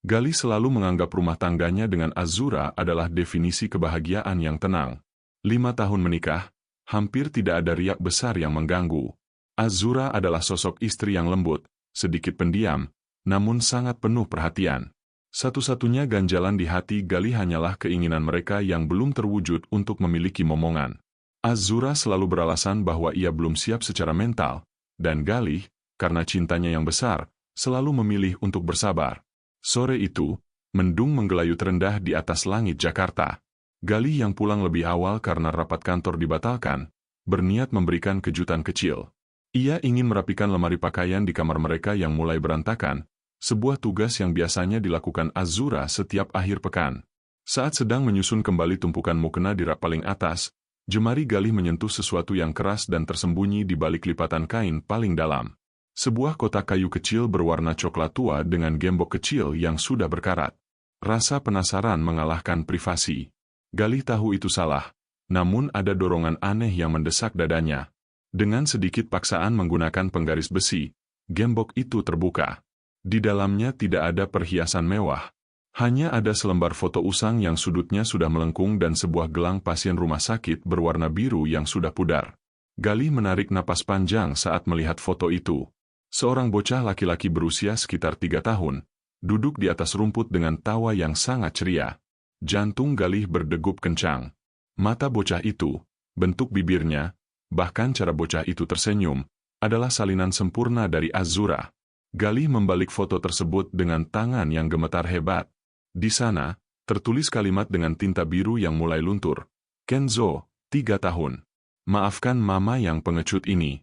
Galih selalu menganggap rumah tangganya dengan Azura adalah definisi kebahagiaan yang tenang. 5 tahun menikah, hampir tidak ada riak besar yang mengganggu. Azura adalah sosok istri yang lembut, sedikit pendiam, namun sangat penuh perhatian. Satu-satunya ganjalan di hati Galih hanyalah keinginan mereka yang belum terwujud untuk memiliki momongan. Azura selalu beralasan bahwa ia belum siap secara mental, dan Galih, karena cintanya yang besar, selalu memilih untuk bersabar. Sore itu, mendung menggelayut rendah di atas langit Jakarta. Galih yang pulang lebih awal karena rapat kantor dibatalkan, berniat memberikan kejutan kecil. Ia ingin merapikan lemari pakaian di kamar mereka yang mulai berantakan, sebuah tugas yang biasanya dilakukan Azura setiap akhir pekan. Saat sedang menyusun kembali tumpukan mukena di rak paling atas, jemari Galih menyentuh sesuatu yang keras dan tersembunyi di balik lipatan kain paling dalam. Sebuah kotak kayu kecil berwarna coklat tua dengan gembok kecil yang sudah berkarat. Rasa penasaran mengalahkan privasi. Galih tahu itu salah, namun ada dorongan aneh yang mendesak dadanya. Dengan sedikit paksaan menggunakan penggaris besi, gembok itu terbuka. Di dalamnya tidak ada perhiasan mewah. Hanya ada selembar foto usang yang sudutnya sudah melengkung dan sebuah gelang pasien rumah sakit berwarna biru yang sudah pudar. Galih menarik napas panjang saat melihat foto itu. Seorang bocah laki-laki berusia sekitar 3 tahun, duduk di atas rumput dengan tawa yang sangat ceria. Jantung Galih berdegup kencang. Mata bocah itu, bentuk bibirnya, bahkan cara bocah itu tersenyum, adalah salinan sempurna dari Azura. Galih membalik foto tersebut dengan tangan yang gemetar hebat. Di sana, tertulis kalimat dengan tinta biru yang mulai luntur. Kenzo, 3 tahun. Maafkan mama yang pengecut ini.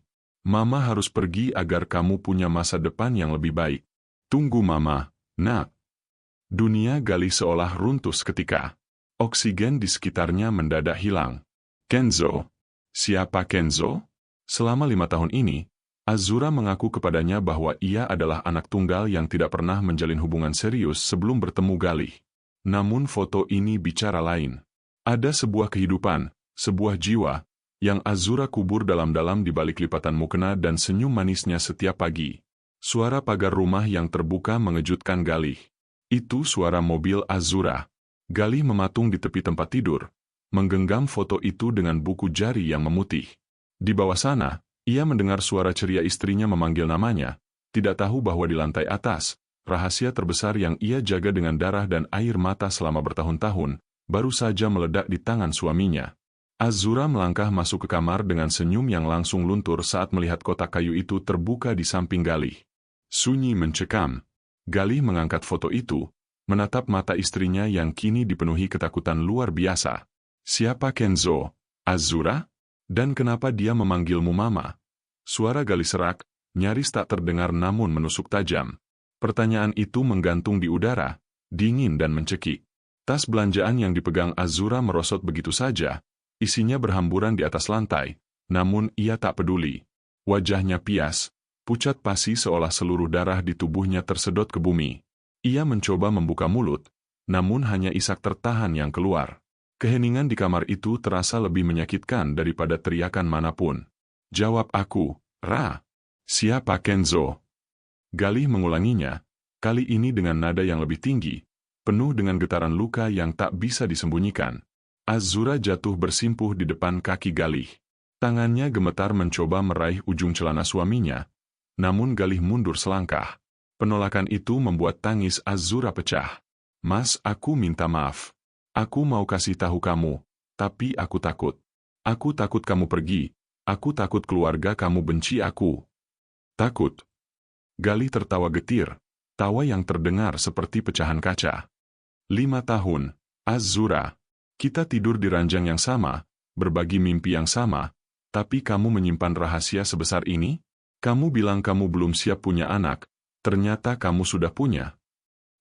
Mama harus pergi agar kamu punya masa depan yang lebih baik. Tunggu mama, nak. Dunia Galih seolah runtuh seketika. Oksigen di sekitarnya mendadak hilang. Kenzo. Siapa Kenzo? Selama 5 tahun ini, Azura mengaku kepadanya bahwa ia adalah anak tunggal yang tidak pernah menjalin hubungan serius sebelum bertemu Galih. Namun foto ini bicara lain. Ada sebuah kehidupan, sebuah jiwa, yang Azura kubur dalam-dalam di balik lipatan mukena dan senyum manisnya setiap pagi. Suara pagar rumah yang terbuka mengejutkan Galih. Itu suara mobil Azura. Galih mematung di tepi tempat tidur, menggenggam foto itu dengan buku jari yang memutih. Di bawah sana, ia mendengar suara ceria istrinya memanggil namanya, tidak tahu bahwa di lantai atas, rahasia terbesar yang ia jaga dengan darah dan air mata selama bertahun-tahun, baru saja meledak di tangan suaminya. Azura melangkah masuk ke kamar dengan senyum yang langsung luntur saat melihat kotak kayu itu terbuka di samping Galih. Sunyi mencekam. Galih mengangkat foto itu, menatap mata istrinya yang kini dipenuhi ketakutan luar biasa. Siapa Kenzo? Azura? Dan kenapa dia memanggilmu mama? Suara Galih serak, nyaris tak terdengar namun menusuk tajam. Pertanyaan itu menggantung di udara, dingin dan mencekik. Tas belanjaan yang dipegang Azura merosot begitu saja. Isinya berhamburan di atas lantai, namun ia tak peduli. Wajahnya pias, pucat pasi seolah seluruh darah di tubuhnya tersedot ke bumi. Ia mencoba membuka mulut, namun hanya isak tertahan yang keluar. Keheningan di kamar itu terasa lebih menyakitkan daripada teriakan manapun. Jawab aku, Ra. Siapa Kenzo? Galih mengulanginya, kali ini dengan nada yang lebih tinggi, penuh dengan getaran luka yang tak bisa disembunyikan. Azura jatuh bersimpuh di depan kaki Galih. Tangannya gemetar mencoba meraih ujung celana suaminya, namun Galih mundur selangkah. Penolakan itu membuat tangis Azura pecah. Mas, aku minta maaf. Aku mau kasih tahu kamu, tapi aku takut. Aku takut kamu pergi. Aku takut keluarga kamu benci aku. Takut. Galih tertawa getir, tawa yang terdengar seperti pecahan kaca. 5 tahun, Azura. Kita tidur di ranjang yang sama, berbagi mimpi yang sama, tapi kamu menyimpan rahasia sebesar ini? Kamu bilang kamu belum siap punya anak, ternyata kamu sudah punya.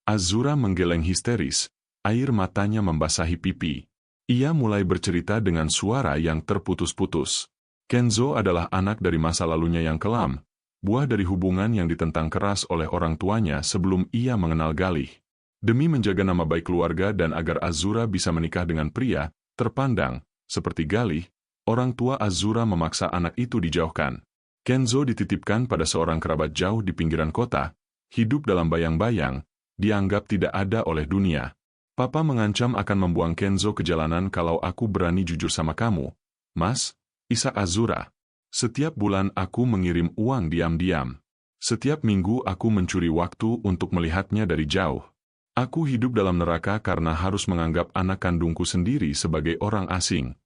Azura menggeleng histeris, air matanya membasahi pipi. Ia mulai bercerita dengan suara yang terputus-putus. Kenzo adalah anak dari masa lalunya yang kelam, buah dari hubungan yang ditentang keras oleh orang tuanya sebelum ia mengenal Galih. Demi menjaga nama baik keluarga dan agar Azura bisa menikah dengan pria terpandang, seperti Galih, orang tua Azura memaksa anak itu dijauhkan. Kenzo dititipkan pada seorang kerabat jauh di pinggiran kota, hidup dalam bayang-bayang, dianggap tidak ada oleh dunia. Papa mengancam akan membuang Kenzo ke jalanan kalau aku berani jujur sama kamu, Mas, Ishak Azura. Setiap bulan aku mengirim uang diam-diam. Setiap minggu aku mencuri waktu untuk melihatnya dari jauh. Aku hidup dalam neraka karena harus menganggap anak kandungku sendiri sebagai orang asing.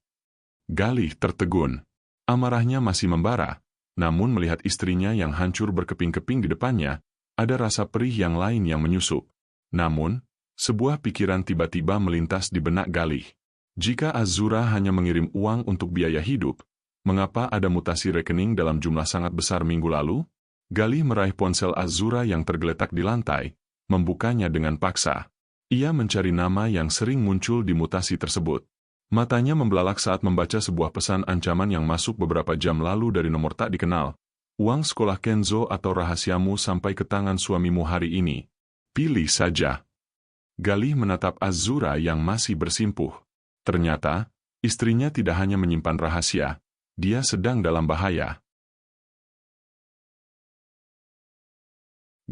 Galih tertegun. Amarahnya masih membara, namun melihat istrinya yang hancur berkeping-keping di depannya, ada rasa perih yang lain yang menyusup. Namun, sebuah pikiran tiba-tiba melintas di benak Galih. Jika Azura hanya mengirim uang untuk biaya hidup, mengapa ada mutasi rekening dalam jumlah sangat besar minggu lalu? Galih meraih ponsel Azura yang tergeletak di lantai, membukanya dengan paksa. Ia mencari nama yang sering muncul di mutasi tersebut. Matanya membelalak saat membaca sebuah pesan ancaman yang masuk beberapa jam lalu dari nomor tak dikenal. Uang sekolah Kenzo atau rahasiamu sampai ke tangan suamimu hari ini. Pilih saja. Galih menatap Azura yang masih bersimpuh. Ternyata, istrinya tidak hanya menyimpan rahasia, dia sedang dalam bahaya.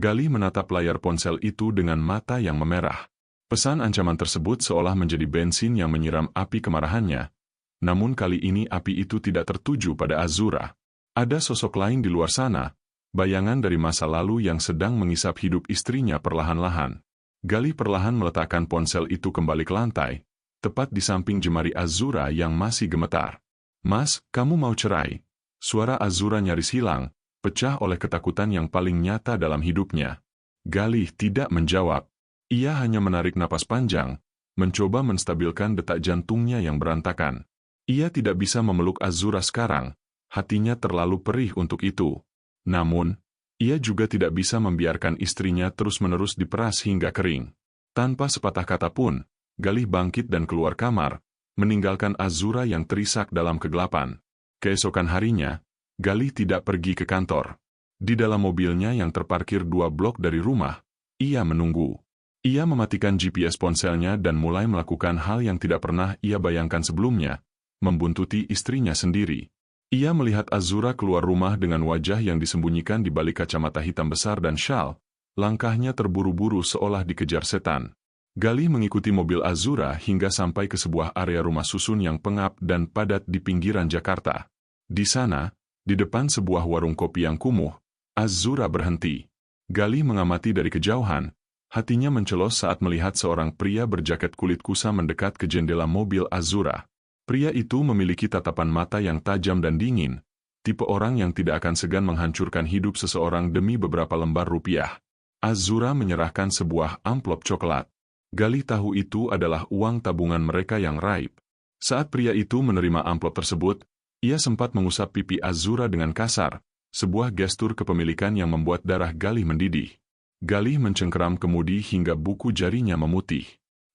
Galih menatap layar ponsel itu dengan mata yang memerah. Pesan ancaman tersebut seolah menjadi bensin yang menyiram api kemarahannya. Namun kali ini api itu tidak tertuju pada Azura. Ada sosok lain di luar sana, bayangan dari masa lalu yang sedang mengisap hidup istrinya perlahan-lahan. Galih perlahan meletakkan ponsel itu kembali ke lantai, tepat di samping jemari Azura yang masih gemetar. Mas, kamu mau cerai? Suara Azura nyaris hilang, pecah oleh ketakutan yang paling nyata dalam hidupnya. Galih tidak menjawab. Ia hanya menarik napas panjang, mencoba menstabilkan detak jantungnya yang berantakan. Ia tidak bisa memeluk Azura sekarang, hatinya terlalu perih untuk itu. Namun, ia juga tidak bisa membiarkan istrinya terus-menerus diperas hingga kering. Tanpa sepatah kata pun, Galih bangkit dan keluar kamar, meninggalkan Azura yang terisak dalam kegelapan. Keesokan harinya, Galih tidak pergi ke kantor. Di dalam mobilnya yang terparkir 2 blok dari rumah, ia menunggu. Ia mematikan GPS ponselnya dan mulai melakukan hal yang tidak pernah ia bayangkan sebelumnya, membuntuti istrinya sendiri. Ia melihat Azura keluar rumah dengan wajah yang disembunyikan di balik kacamata hitam besar dan syal, langkahnya terburu-buru seolah dikejar setan. Galih mengikuti mobil Azura hingga sampai ke sebuah area rumah susun yang pengap dan padat di pinggiran Jakarta. Di sana, di depan sebuah warung kopi yang kumuh, Azura berhenti. Galih mengamati dari kejauhan, hatinya mencelos saat melihat seorang pria berjaket kulit kusa mendekat ke jendela mobil Azura. Pria itu memiliki tatapan mata yang tajam dan dingin, tipe orang yang tidak akan segan menghancurkan hidup seseorang demi beberapa lembar rupiah. Azura menyerahkan sebuah amplop coklat. Galih tahu itu adalah uang tabungan mereka yang raib. Saat pria itu menerima amplop tersebut, ia sempat mengusap pipi Azura dengan kasar, sebuah gestur kepemilikan yang membuat darah Galih mendidih. Galih mencengkeram kemudi hingga buku jarinya memutih.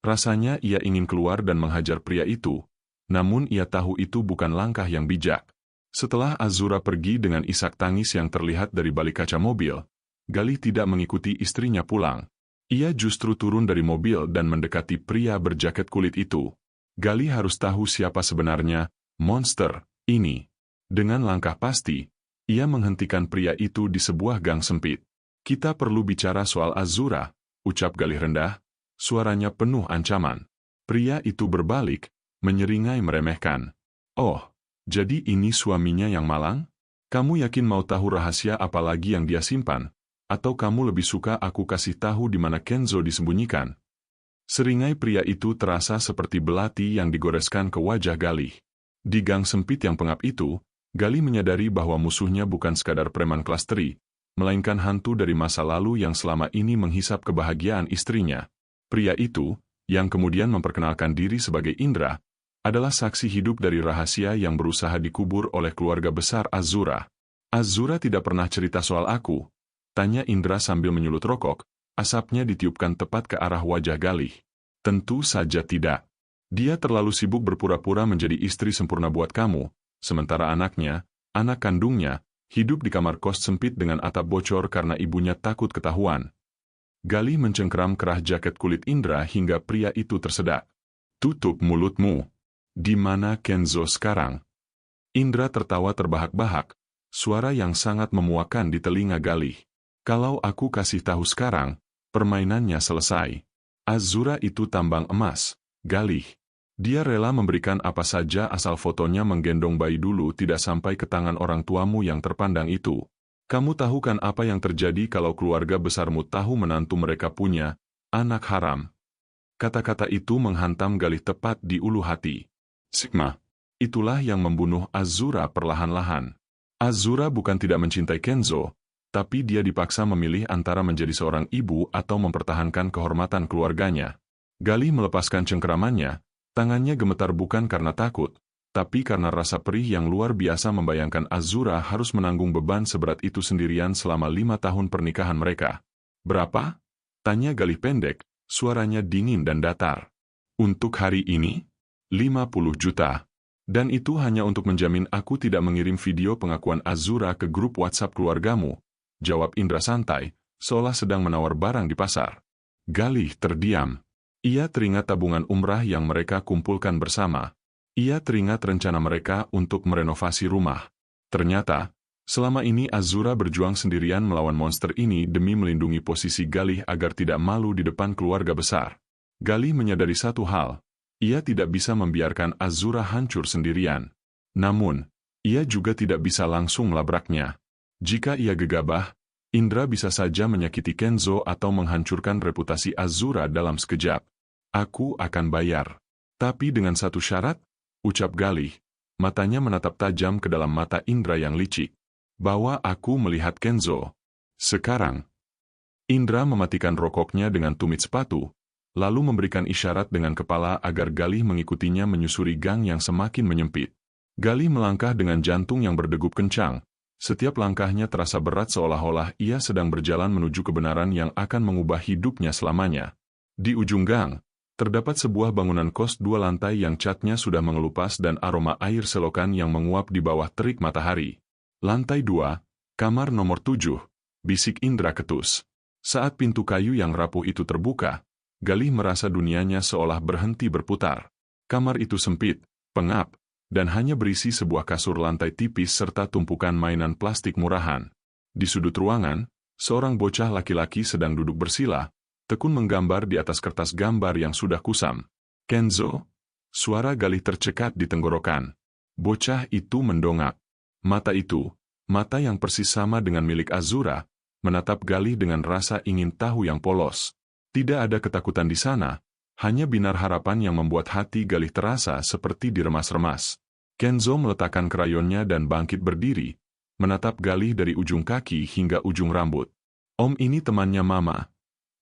Rasanya ia ingin keluar dan menghajar pria itu, namun ia tahu itu bukan langkah yang bijak. Setelah Azura pergi dengan isak tangis yang terlihat dari balik kaca mobil, Galih tidak mengikuti istrinya pulang. Ia justru turun dari mobil dan mendekati pria berjaket kulit itu. Galih harus tahu siapa sebenarnya monster ini. Dengan langkah pasti, ia menghentikan pria itu di sebuah gang sempit. Kita perlu bicara soal Azura, ucap Galih rendah, suaranya penuh ancaman. Pria itu berbalik, menyeringai meremehkan. Oh, jadi ini suaminya yang malang? Kamu yakin mau tahu rahasia apa lagi yang dia simpan? Atau kamu lebih suka aku kasih tahu di mana Kenzo disembunyikan? Seringai pria itu terasa seperti belati yang digoreskan ke wajah Galih. Di gang sempit yang pengap itu, Galih menyadari bahwa musuhnya bukan sekadar preman kelas 3, melainkan hantu dari masa lalu yang selama ini menghisap kebahagiaan istrinya. Pria itu, yang kemudian memperkenalkan diri sebagai Indra, adalah saksi hidup dari rahasia yang berusaha dikubur oleh keluarga besar Azura. Azura tidak pernah cerita soal aku, tanya Indra sambil menyulut rokok, asapnya ditiupkan tepat ke arah wajah Galih. Tentu saja tidak. Dia terlalu sibuk berpura-pura menjadi istri sempurna buat kamu, sementara anaknya, anak kandungnya, hidup di kamar kos sempit dengan atap bocor karena ibunya takut ketahuan. Galih mencengkeram kerah jaket kulit Indra hingga pria itu tersedak. Tutup mulutmu. Di mana Kenzo sekarang? Indra tertawa terbahak-bahak, suara yang sangat memuakkan di telinga Galih. Kalau aku kasih tahu sekarang, Permainannya selesai. Azura itu tambang emas, Galih. Dia rela memberikan apa saja asal fotonya menggendong bayi dulu tidak sampai ke tangan orang tuamu yang terpandang itu. Kamu tahu kan apa yang terjadi kalau keluarga besarmu tahu menantu mereka punya anak haram? Kata-kata itu menghantam Galih tepat di ulu hati. Sigma. Itulah yang membunuh Azura perlahan-lahan. Azura bukan tidak mencintai Kenzo, tapi dia dipaksa memilih antara menjadi seorang ibu atau mempertahankan kehormatan keluarganya. Galih melepaskan cengkeramannya, tangannya gemetar bukan karena takut, tapi karena rasa perih yang luar biasa membayangkan Azura harus menanggung beban seberat itu sendirian selama 5 tahun pernikahan mereka. Berapa? Tanya Galih pendek, suaranya dingin dan datar. Untuk hari ini? 50 juta. Dan itu hanya untuk menjamin aku tidak mengirim video pengakuan Azura ke grup WhatsApp keluargamu, jawab Indra santai, seolah sedang menawar barang di pasar. Galih terdiam. Ia teringat tabungan umrah yang mereka kumpulkan bersama. Ia teringat rencana mereka untuk merenovasi rumah. Ternyata, selama ini Azura berjuang sendirian melawan monster ini demi melindungi posisi Galih agar tidak malu di depan keluarga besar. Galih menyadari satu hal. Ia tidak bisa membiarkan Azura hancur sendirian. Namun, ia juga tidak bisa langsung melabraknya. Jika ia gegabah, Indra bisa saja menyakiti Kenzo atau menghancurkan reputasi Azura dalam sekejap. Aku akan bayar. Tapi dengan satu syarat, ucap Galih, matanya menatap tajam ke dalam mata Indra yang licik. Bahwa aku melihat Kenzo. Sekarang. Indra mematikan rokoknya dengan tumit sepatu, lalu memberikan isyarat dengan kepala agar Galih mengikutinya menyusuri gang yang semakin menyempit. Galih melangkah dengan jantung yang berdegup kencang. Setiap langkahnya terasa berat seolah-olah ia sedang berjalan menuju kebenaran yang akan mengubah hidupnya selamanya. Di ujung gang, terdapat sebuah bangunan kos 2 lantai yang catnya sudah mengelupas dan aroma air selokan yang menguap di bawah terik matahari. Lantai 2, kamar nomor 7, bisik Indra ketus. Saat pintu kayu yang rapuh itu terbuka, Galih merasa dunianya seolah berhenti berputar. Kamar itu sempit, pengap, dan hanya berisi sebuah kasur lantai tipis serta tumpukan mainan plastik murahan. Di sudut ruangan, seorang bocah laki-laki sedang duduk bersila, tekun menggambar di atas kertas gambar yang sudah kusam. Kenzo? Suara Galih tercekat di tenggorokan. Bocah itu mendongak. Mata itu, mata yang persis sama dengan milik Azura, menatap Galih dengan rasa ingin tahu yang polos. Tidak ada ketakutan di sana, hanya binar harapan yang membuat hati Galih terasa seperti diremas-remas. Kenzo meletakkan krayonnya dan bangkit berdiri, menatap Galih dari ujung kaki hingga ujung rambut. Om ini temannya Mama?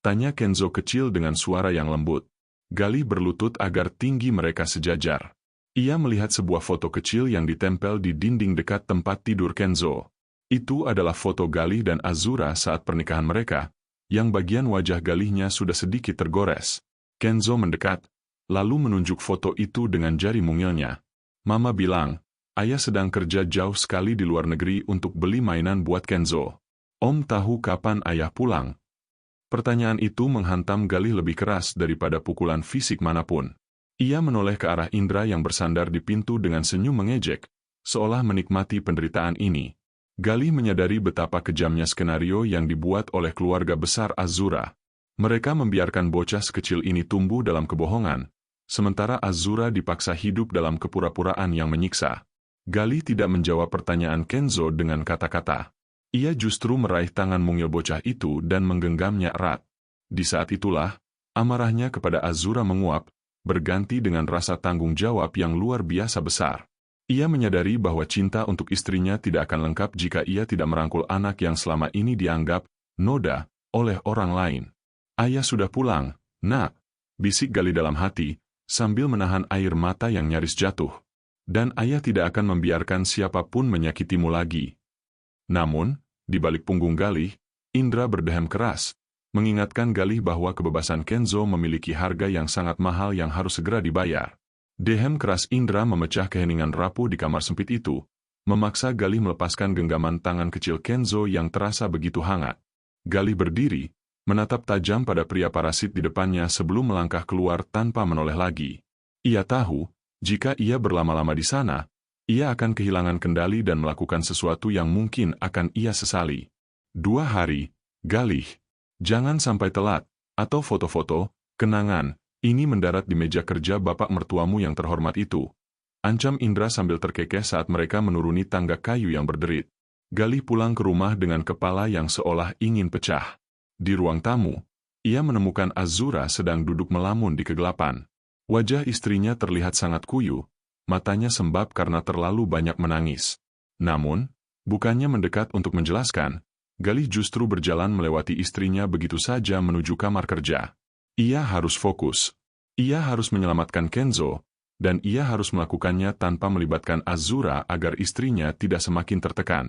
Tanya Kenzo kecil dengan suara yang lembut. Galih berlutut agar tinggi mereka sejajar. Ia melihat sebuah foto kecil yang ditempel di dinding dekat tempat tidur Kenzo. Itu adalah foto Galih dan Azura saat pernikahan mereka, yang bagian wajah Galihnya sudah sedikit tergores. Kenzo mendekat, lalu menunjuk foto itu dengan jari mungilnya. Mama bilang, ayah sedang kerja jauh sekali di luar negeri untuk beli mainan buat Kenzo. Om tahu kapan ayah pulang? Pertanyaan itu menghantam Galih lebih keras daripada pukulan fisik manapun. Ia menoleh ke arah Indra yang bersandar di pintu dengan senyum mengejek, seolah menikmati penderitaan ini. Galih menyadari betapa kejamnya skenario yang dibuat oleh keluarga besar Azura. Mereka membiarkan bocah sekecil ini tumbuh dalam kebohongan, sementara Azura dipaksa hidup dalam kepura-puraan yang menyiksa. Galih tidak menjawab pertanyaan Kenzo dengan kata-kata. Ia justru meraih tangan mungil bocah itu dan menggenggamnya erat. Di saat itulah, amarahnya kepada Azura menguap, berganti dengan rasa tanggung jawab yang luar biasa besar. Ia menyadari bahwa cinta untuk istrinya tidak akan lengkap jika ia tidak merangkul anak yang selama ini dianggap noda oleh orang lain. Ayah sudah pulang, nak, bisik Galih dalam hati, sambil menahan air mata yang nyaris jatuh. Dan ayah tidak akan membiarkan siapapun menyakitimu lagi. Namun, di balik punggung Galih, Indra berdehem keras, mengingatkan Galih bahwa kebebasan Kenzo memiliki harga yang sangat mahal yang harus segera dibayar. Dehem keras Indra memecah keheningan rapuh di kamar sempit itu, memaksa Galih melepaskan genggaman tangan kecil Kenzo yang terasa begitu hangat. Galih berdiri, menatap tajam pada pria parasit di depannya sebelum melangkah keluar tanpa menoleh lagi. Ia tahu, jika ia berlama-lama di sana, ia akan kehilangan kendali dan melakukan sesuatu yang mungkin akan ia sesali. 2 hari, Galih. Jangan sampai telat, atau foto-foto, kenangan, ini mendarat di meja kerja bapak mertuamu yang terhormat itu. Ancam Indra sambil terkekeh saat mereka menuruni tangga kayu yang berderit. Galih pulang ke rumah dengan kepala yang seolah ingin pecah. Di ruang tamu, ia menemukan Azura sedang duduk melamun di kegelapan. Wajah istrinya terlihat sangat kuyu, matanya sembab karena terlalu banyak menangis. Namun, bukannya mendekat untuk menjelaskan, Galih justru berjalan melewati istrinya begitu saja menuju kamar kerja. Ia harus fokus. Ia harus menyelamatkan Kenzo, dan ia harus melakukannya tanpa melibatkan Azura agar istrinya tidak semakin tertekan.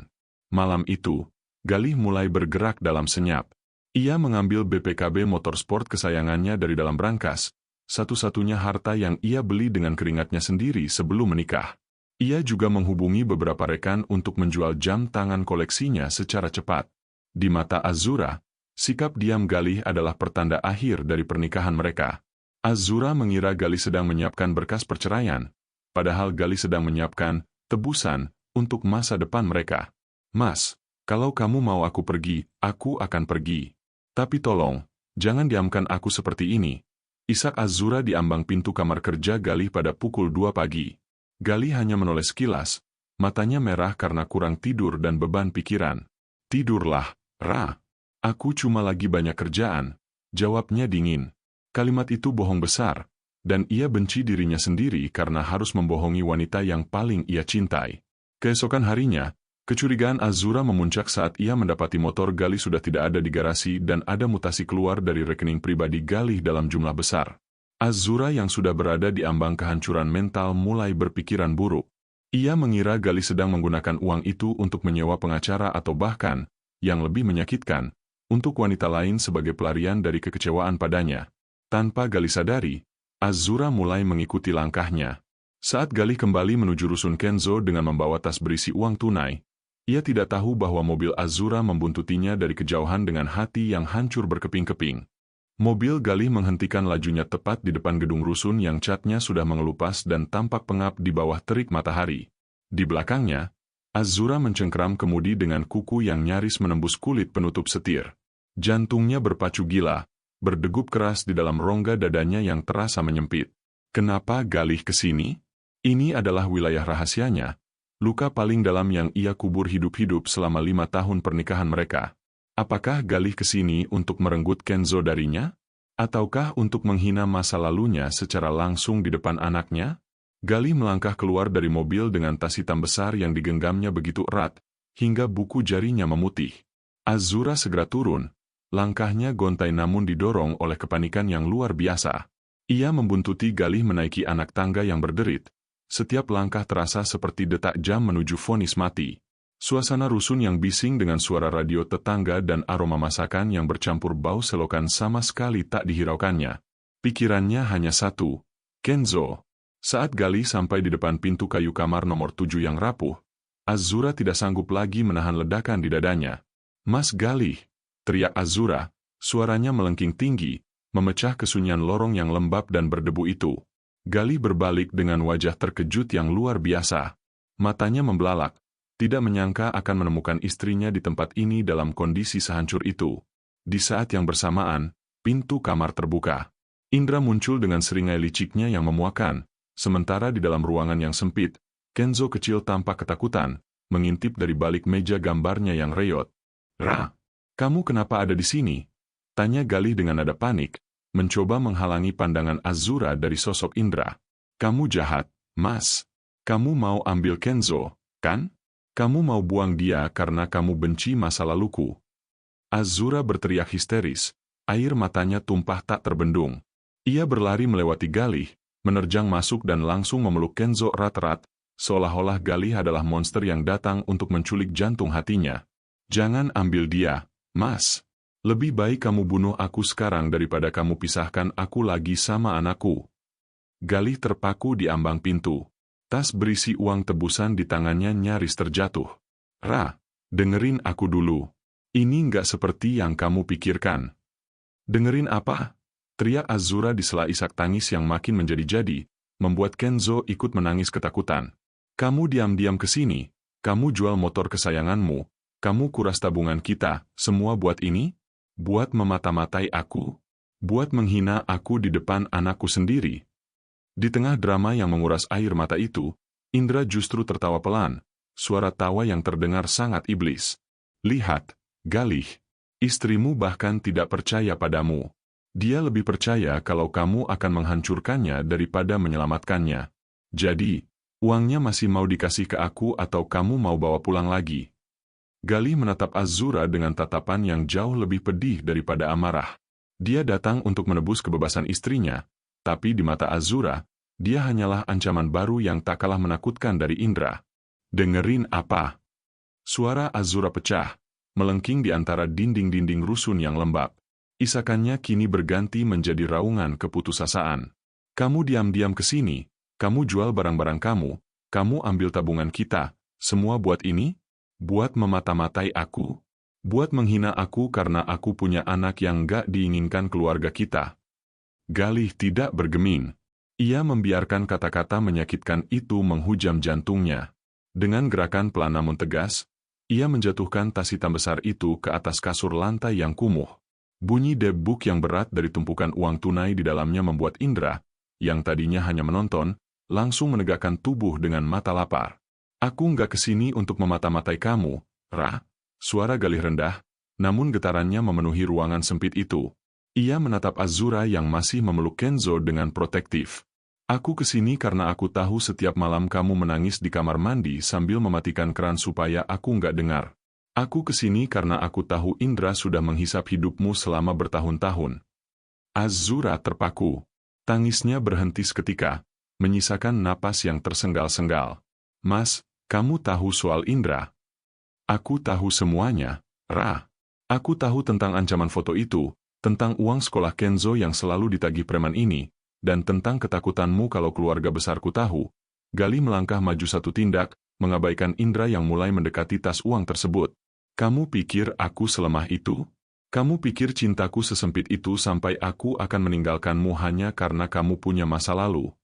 Malam itu, Galih mulai bergerak dalam senyap. Ia mengambil BPKB motorsport kesayangannya dari dalam brankas, satu-satunya harta yang ia beli dengan keringatnya sendiri sebelum menikah. Ia juga menghubungi beberapa rekan untuk menjual jam tangan koleksinya secara cepat. Di mata Azura, sikap diam Galih adalah pertanda akhir dari pernikahan mereka. Azura mengira Galih sedang menyiapkan berkas perceraian, padahal Galih sedang menyiapkan tebusan untuk masa depan mereka. Mas, kalau kamu mau aku pergi, aku akan pergi. Tapi tolong, jangan diamkan aku seperti ini. Isak Azura di ambang pintu kamar kerja Galih pada pukul 2 pagi. Galih hanya menoleh sekilas, matanya merah karena kurang tidur dan beban pikiran. Tidurlah, Ra. Aku cuma lagi banyak kerjaan, jawabnya dingin. Kalimat itu bohong besar, dan ia benci dirinya sendiri karena harus membohongi wanita yang paling ia cintai. Keesokan harinya, kecurigaan Azura memuncak saat ia mendapati motor Galih sudah tidak ada di garasi dan ada mutasi keluar dari rekening pribadi Galih dalam jumlah besar. Azura yang sudah berada di ambang kehancuran mental mulai berpikiran buruk. Ia mengira Galih sedang menggunakan uang itu untuk menyewa pengacara atau bahkan, yang lebih menyakitkan, untuk wanita lain sebagai pelarian dari kekecewaan padanya. Tanpa Galih sadari, Azura mulai mengikuti langkahnya. Saat Galih kembali menuju rusun Kenzo dengan membawa tas berisi uang tunai, ia tidak tahu bahwa mobil Azura membuntutinya dari kejauhan dengan hati yang hancur berkeping-keping. Mobil Galih menghentikan lajunya tepat di depan gedung rusun yang catnya sudah mengelupas dan tampak pengap di bawah terik matahari. Di belakangnya, Azura mencengkeram kemudi dengan kuku yang nyaris menembus kulit penutup setir. Jantungnya berpacu gila, berdegup keras di dalam rongga dadanya yang terasa menyempit. Kenapa Galih ke sini? Ini adalah wilayah rahasianya. Luka paling dalam yang ia kubur hidup-hidup selama 5 tahun pernikahan mereka. Apakah Galih ke sini untuk merenggut Kenzo darinya? Ataukah untuk menghina masa lalunya secara langsung di depan anaknya? Galih melangkah keluar dari mobil dengan tas hitam besar yang digenggamnya begitu erat, hingga buku jarinya memutih. Azura segera turun. Langkahnya gontai namun didorong oleh kepanikan yang luar biasa. Ia membuntuti Galih menaiki anak tangga yang berderit. Setiap langkah terasa seperti detak jam menuju vonis mati. Suasana rusun yang bising dengan suara radio tetangga dan aroma masakan yang bercampur bau selokan sama sekali tak dihiraukannya. Pikirannya hanya satu, Kenzo. Saat Galih sampai di depan pintu kayu kamar nomor 7 yang rapuh, Azura tidak sanggup lagi menahan ledakan di dadanya. Mas Galih, teriak Azura, suaranya melengking tinggi, memecah kesunyian lorong yang lembab dan berdebu itu. Galih berbalik dengan wajah terkejut yang luar biasa. Matanya membelalak, tidak menyangka akan menemukan istrinya di tempat ini dalam kondisi sehancur itu. Di saat yang bersamaan, pintu kamar terbuka. Indra muncul dengan seringai liciknya yang memuakan, sementara di dalam ruangan yang sempit, Kenzo kecil tampak ketakutan, mengintip dari balik meja gambarnya yang reyot. Ra, kamu kenapa ada di sini? Tanya Galih dengan nada panik, mencoba menghalangi pandangan Azura dari sosok Indra. Kamu jahat, Mas. Kamu mau ambil Kenzo, kan? Kamu mau buang dia karena kamu benci masa laluku. Azura berteriak histeris, air matanya tumpah tak terbendung. Ia berlari melewati Galih, menerjang masuk dan langsung memeluk Kenzo erat-erat, seolah-olah Galih adalah monster yang datang untuk menculik jantung hatinya. Jangan ambil dia, Mas. Lebih baik kamu bunuh aku sekarang daripada kamu pisahkan aku lagi sama anakku. Galih terpaku di ambang pintu. Tas berisi uang tebusan di tangannya nyaris terjatuh. Ra, dengerin aku dulu. Ini nggak seperti yang kamu pikirkan. Dengerin apa? Teriak Azura di sela isak tangis yang makin menjadi-jadi, membuat Kenzo ikut menangis ketakutan. Kamu diam-diam ke sini, kamu jual motor kesayanganmu, kamu kuras tabungan kita, semua buat ini? Buat memata-matai aku? Buat menghina aku di depan anakku sendiri? Di tengah drama yang menguras air mata itu, Indra justru tertawa pelan, suara tawa yang terdengar sangat iblis. Lihat, Galih, istrimu bahkan tidak percaya padamu. Dia lebih percaya kalau kamu akan menghancurkannya daripada menyelamatkannya. Jadi, uangnya masih mau dikasih ke aku atau kamu mau bawa pulang lagi? Galih menatap Azura dengan tatapan yang jauh lebih pedih daripada amarah. Dia datang untuk menebus kebebasan istrinya, tapi di mata Azura, dia hanyalah ancaman baru yang tak kalah menakutkan dari Indra. Dengerin apa? Suara Azura pecah, melengking di antara dinding-dinding rusun yang lembab. Isakannya kini berganti menjadi raungan keputusasaan. Kamu diam-diam ke sini, kamu jual barang-barang kamu ambil tabungan kita, semua buat ini? Buat memata-matai aku? Buat menghina aku karena aku punya anak yang gak diinginkan keluarga kita? Galih tidak bergeming. Ia membiarkan kata-kata menyakitkan itu menghujam jantungnya. Dengan gerakan pelan namun tegas, ia menjatuhkan tas hitam besar itu ke atas kasur lantai yang kumuh. Bunyi debuk yang berat dari tumpukan uang tunai di dalamnya membuat Indra, yang tadinya hanya menonton, langsung menegakkan tubuh dengan mata lapar. Aku nggak kesini untuk memata-matai kamu, Ra. Suara Galih rendah, namun getarannya memenuhi ruangan sempit itu. Ia menatap Azura yang masih memeluk Kenzo dengan protektif. Aku kesini karena aku tahu setiap malam kamu menangis di kamar mandi sambil mematikan keran supaya aku nggak dengar. Aku kesini karena aku tahu Indra sudah menghisap hidupmu selama bertahun-tahun. Azura terpaku. Tangisnya berhenti seketika, menyisakan napas yang tersengal-sengal. Mas, kamu tahu soal Indra? Aku tahu semuanya, Ra. Aku tahu tentang ancaman foto itu, tentang uang sekolah Kenzo yang selalu ditagih preman ini, dan tentang ketakutanmu kalau keluarga besarku tahu. Galih melangkah maju satu tindak, mengabaikan Indra yang mulai mendekati tas uang tersebut. Kamu pikir aku selemah itu? Kamu pikir cintaku sesempit itu sampai aku akan meninggalkanmu hanya karena kamu punya masa lalu?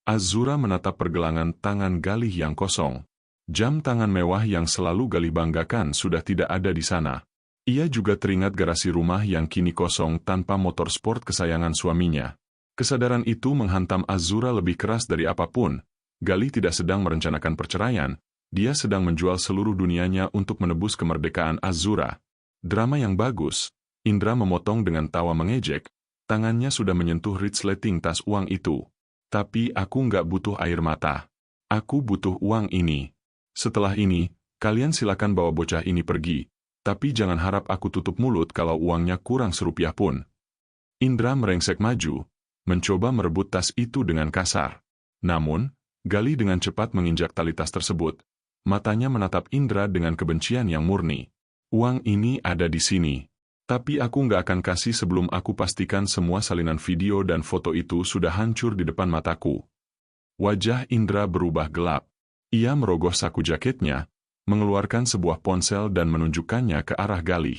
Azura menatap pergelangan tangan Galih yang kosong. Jam tangan mewah yang selalu Galih banggakan sudah tidak ada di sana. Ia juga teringat garasi rumah yang kini kosong tanpa motor sport kesayangan suaminya. Kesadaran itu menghantam Azura lebih keras dari apapun. Galih tidak sedang merencanakan perceraian, dia sedang menjual seluruh dunianya untuk menebus kemerdekaan Azura. Drama yang bagus. Indra memotong dengan tawa mengejek, tangannya sudah menyentuh resleting tas uang itu. Tapi aku nggak butuh air mata. Aku butuh uang ini. Setelah ini, kalian silakan bawa bocah ini pergi, tapi jangan harap aku tutup mulut kalau uangnya kurang serupiah pun. Indra merengsek maju, mencoba merebut tas itu dengan kasar. Namun, Galih dengan cepat menginjak tali tas tersebut. Matanya menatap Indra dengan kebencian yang murni. Uang ini ada di sini. Tapi aku nggak akan kasih sebelum aku pastikan semua salinan video dan foto itu sudah hancur di depan mataku. Wajah Indra berubah gelap. Ia merogoh saku jaketnya, mengeluarkan sebuah ponsel dan menunjukkannya ke arah Galih.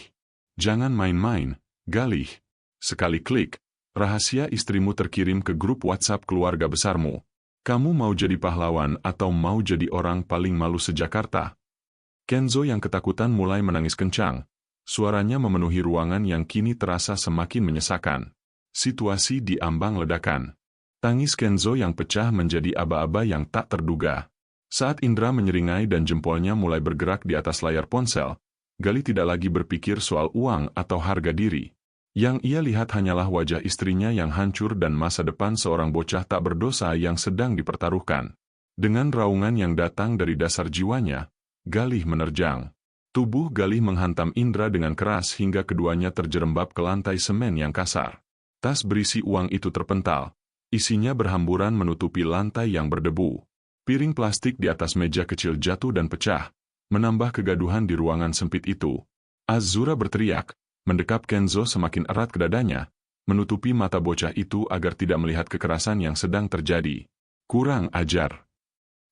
Jangan main-main, Galih. Sekali klik, rahasia istrimu terkirim ke grup WhatsApp keluarga besarmu. Kamu mau jadi pahlawan atau mau jadi orang paling malu sejakarta? Kenzo yang ketakutan mulai menangis kencang. Suaranya memenuhi ruangan yang kini terasa semakin menyesakan. Situasi di ambang ledakan. Tangis Kenzo yang pecah menjadi aba-aba yang tak terduga. Saat Indra menyeringai dan jempolnya mulai bergerak di atas layar ponsel, Galih tidak lagi berpikir soal uang atau harga diri. Yang ia lihat hanyalah wajah istrinya yang hancur dan masa depan seorang bocah tak berdosa yang sedang dipertaruhkan. Dengan raungan yang datang dari dasar jiwanya, Galih menerjang. Tubuh Galih menghantam Indra dengan keras hingga keduanya terjerembab ke lantai semen yang kasar. Tas berisi uang itu terpental. Isinya berhamburan menutupi lantai yang berdebu. Piring plastik di atas meja kecil jatuh dan pecah, menambah kegaduhan di ruangan sempit itu. Azura berteriak, mendekap Kenzo semakin erat ke dadanya, menutupi mata bocah itu agar tidak melihat kekerasan yang sedang terjadi. Kurang ajar.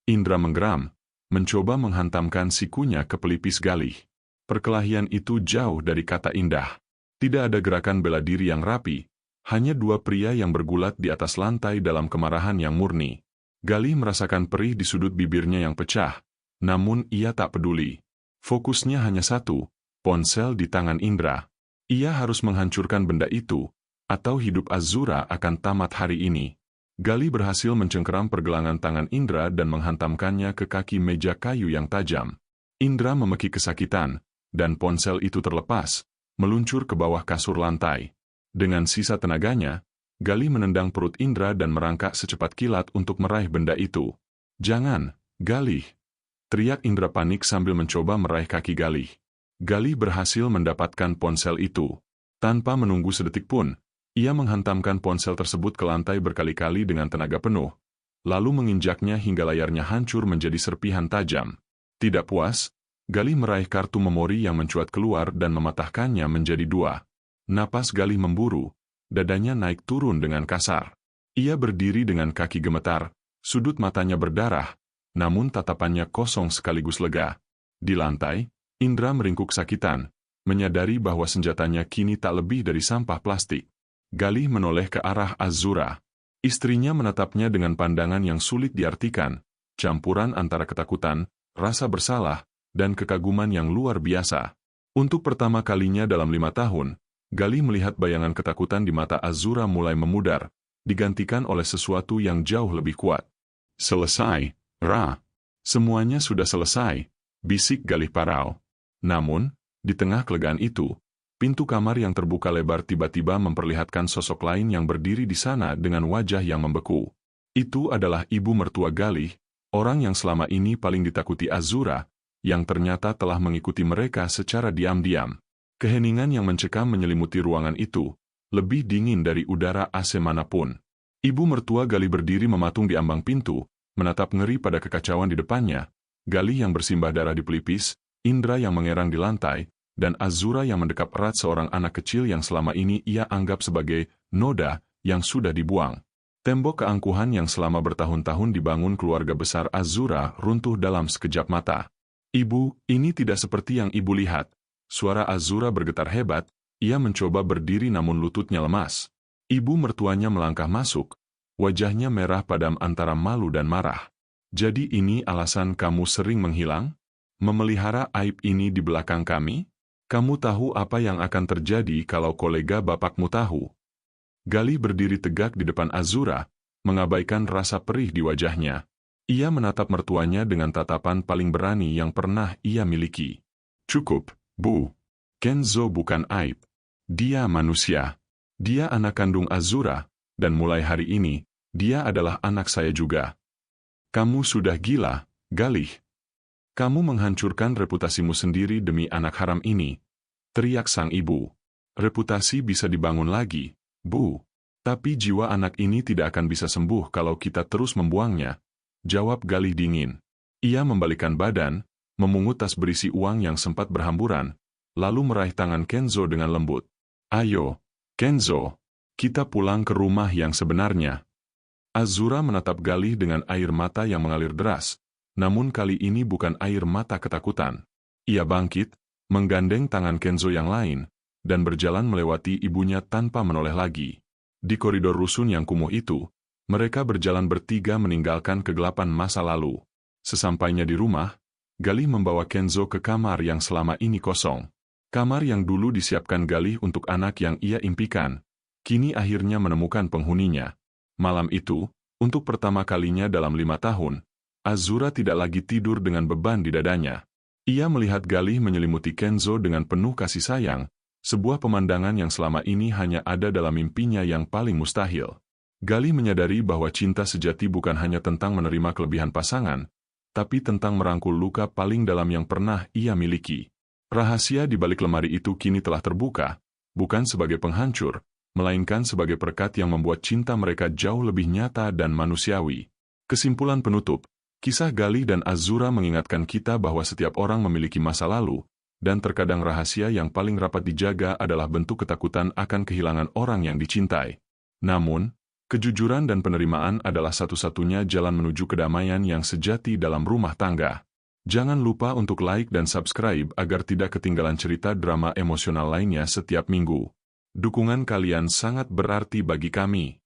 Indra menggeram, mencoba menghantamkan sikunya ke pelipis Galih. Perkelahian itu jauh dari kata indah. Tidak ada gerakan bela diri yang rapi, hanya dua pria yang bergulat di atas lantai dalam kemarahan yang murni. Galih merasakan perih di sudut bibirnya yang pecah, namun ia tak peduli. Fokusnya hanya satu, ponsel di tangan Indra. Ia harus menghancurkan benda itu, atau hidup Azura akan tamat hari ini. Galih berhasil mencengkeram pergelangan tangan Indra dan menghantamkannya ke kaki meja kayu yang tajam. Indra memekik kesakitan, dan ponsel itu terlepas, meluncur ke bawah kasur lantai. Dengan sisa tenaganya, Galih menendang perut Indra dan merangkak secepat kilat untuk meraih benda itu. "Jangan, Galih!" teriak Indra panik sambil mencoba meraih kaki Galih. Galih berhasil mendapatkan ponsel itu. Tanpa menunggu sedetik pun, ia menghantamkan ponsel tersebut ke lantai berkali-kali dengan tenaga penuh, lalu menginjaknya hingga layarnya hancur menjadi serpihan tajam. Tidak puas, Galih meraih kartu memori yang mencuat keluar dan mematahkannya menjadi dua. Napas Galih memburu, dadanya naik turun dengan kasar. Ia berdiri dengan kaki gemetar, sudut matanya berdarah, namun tatapannya kosong sekaligus lega. Di lantai, Indra meringkuk sakitan, menyadari bahwa senjatanya kini tak lebih dari sampah plastik. Galih menoleh ke arah Azura. Istrinya menatapnya dengan pandangan yang sulit diartikan, campuran antara ketakutan, rasa bersalah, dan kekaguman yang luar biasa. Untuk pertama kalinya dalam 5 tahun, Galih melihat bayangan ketakutan di mata Azura mulai memudar, digantikan oleh sesuatu yang jauh lebih kuat. "Selesai, Ra. Semuanya sudah selesai," bisik Galih parau. Namun, di tengah kelegaan itu, pintu kamar yang terbuka lebar tiba-tiba memperlihatkan sosok lain yang berdiri di sana dengan wajah yang membeku. Itu adalah ibu mertua Galih, orang yang selama ini paling ditakuti Azura, yang ternyata telah mengikuti mereka secara diam-diam. Keheningan yang mencekam menyelimuti ruangan itu, lebih dingin dari udara AC manapun. Ibu mertua Galih berdiri mematung di ambang pintu, menatap ngeri pada kekacauan di depannya. Galih yang bersimbah darah di pelipis, Indra yang mengerang di lantai, dan Azura yang mendekap erat seorang anak kecil yang selama ini ia anggap sebagai noda yang sudah dibuang. Tembok keangkuhan yang selama bertahun-tahun dibangun keluarga besar Azura runtuh dalam sekejap mata. "Ibu, ini tidak seperti yang ibu lihat." Suara Azura bergetar hebat, ia mencoba berdiri namun lututnya lemas. Ibu mertuanya melangkah masuk, wajahnya merah padam antara malu dan marah. "Jadi ini alasan kamu sering menghilang? Memelihara aib ini di belakang kami? Kamu tahu apa yang akan terjadi kalau kolega bapakmu tahu?" Galih berdiri tegak di depan Azura, mengabaikan rasa perih di wajahnya. Ia menatap mertuanya dengan tatapan paling berani yang pernah ia miliki. "Cukup, Bu. Kenzo bukan aib. Dia manusia. Dia anak kandung Azura, dan mulai hari ini, dia adalah anak saya juga." "Kamu sudah gila, Galih. Kamu menghancurkan reputasimu sendiri demi anak haram ini," teriak sang ibu. "Reputasi bisa dibangun lagi, Bu. Tapi jiwa anak ini tidak akan bisa sembuh kalau kita terus membuangnya," jawab Galih dingin. Ia membalikkan badan, memungut tas berisi uang yang sempat berhamburan, lalu meraih tangan Kenzo dengan lembut. "Ayo, Kenzo, kita pulang ke rumah yang sebenarnya." Azura menatap Galih dengan air mata yang mengalir deras, namun kali ini bukan air mata ketakutan. Ia bangkit, menggandeng tangan Kenzo yang lain, dan berjalan melewati ibunya tanpa menoleh lagi. Di koridor rusun yang kumuh itu, mereka berjalan bertiga meninggalkan kegelapan masa lalu. Sesampainya di rumah, Galih membawa Kenzo ke kamar yang selama ini kosong. Kamar yang dulu disiapkan Galih untuk anak yang ia impikan, kini akhirnya menemukan penghuninya. Malam itu, untuk pertama kalinya dalam 5 tahun, Azura tidak lagi tidur dengan beban di dadanya. Ia melihat Galih menyelimuti Kenzo dengan penuh kasih sayang, sebuah pemandangan yang selama ini hanya ada dalam mimpinya yang paling mustahil. Galih menyadari bahwa cinta sejati bukan hanya tentang menerima kelebihan pasangan, tapi tentang merangkul luka paling dalam yang pernah ia miliki. Rahasia di balik lemari itu kini telah terbuka, bukan sebagai penghancur, melainkan sebagai perekat yang membuat cinta mereka jauh lebih nyata dan manusiawi. Kesimpulan penutup, kisah Galih dan Azura mengingatkan kita bahwa setiap orang memiliki masa lalu, dan terkadang rahasia yang paling rapat dijaga adalah bentuk ketakutan akan kehilangan orang yang dicintai. Namun, kejujuran dan penerimaan adalah satu-satunya jalan menuju kedamaian yang sejati dalam rumah tangga. Jangan lupa untuk like dan subscribe agar tidak ketinggalan cerita drama emosional lainnya setiap minggu. Dukungan kalian sangat berarti bagi kami.